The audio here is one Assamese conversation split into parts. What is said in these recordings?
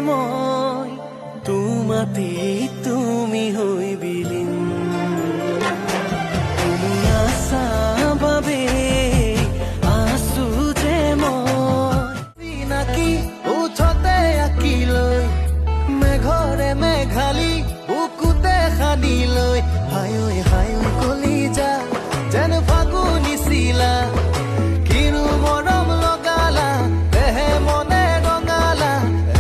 মই তোমাতে তুমি হৈ বিলীন তুমি আছা বাবে আছো যে মই নাকি উঠতে আঁকি লৈ মেঘৰে মেঘালী বুকুতে সানি লৈ হায় হায় কলিজা যেন ফাগুনি চিলা কিনো মৰম লগালা দেহে মনে ৰঙালা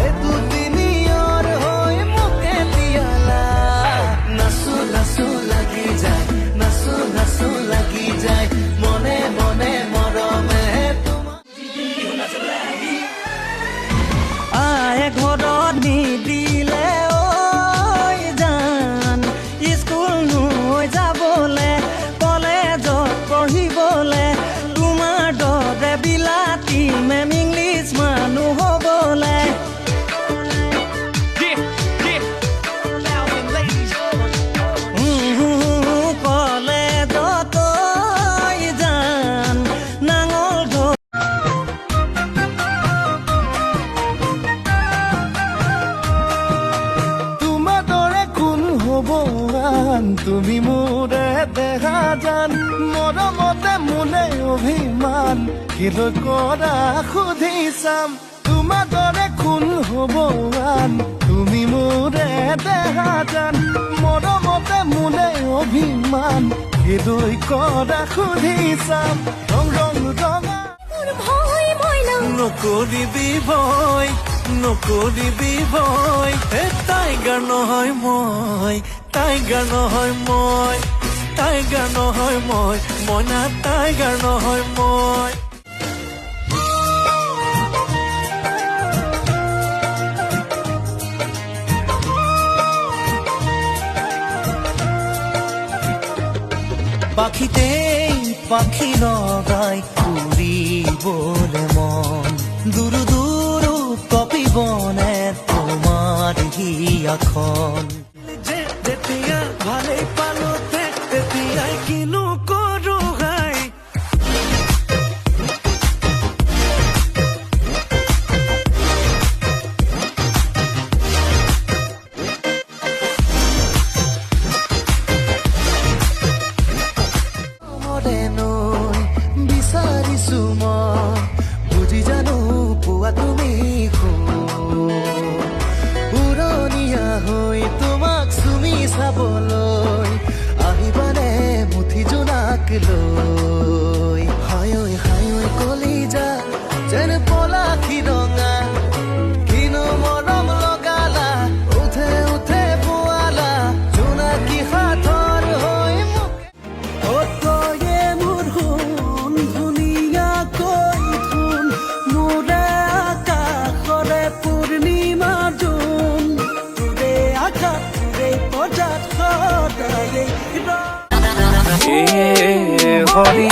এইটো তিনিয়ৰ হৈ মোকে তিয়ালা নাচো নাচো লাগি যায় নাচো নাচো লাগি যায় মনে মনে মৰমে আয়ে ঘৰত নিদিলে ঐ জান স্কুল নৈ যাবলে কলেজত পঢ়িবলে তোমাৰ দৰে বিলাতী মেম ইংলিছ মানুহ হ'বলে কলেজত ঐ জান নাঙল তোমাৰ দৰে কোন হ'ব আন তুমি মোৰে দেখা জান মৰমতে মোলে অভিমান কিলৈ কৰা সুধি চাম তোমাৰ দৰে কোন হ'ব আন তুমি মোৰে দেখা জান মৰমতে মোলে অভিমান কিলৈ কৰা সুধি চাম ৰং ৰং ৰঙা নকৰিবি ভয় নকৰিবি ভয় টাইগাৰ নহয় মই টাইগাৰ নহয় মই টাইগাৰ নহয় মই মইনা টাইগাৰ নহয় মই পাখিতেই পাখি লগাই উৰিবলে মন দূৰ দূৰ কপিবনে তোমাৰ হিয়াখন যেতিয়া ভালেই পালো তেতিয়াই কিনো কৰো গাই বিচাৰিছো মই বুজি জানো পোৱা তুমি পুৰণীয়া হৈ তোমাক চুমি চাবলৈ আহিবানে মুঠি জোনাক লৈ হায় হায় কলিজা যেন পলাশী ৰঙা কিনো মৰম লগালা উঠে উঠে পোৱালা জোনাকী সাথৰ হৈ হৰি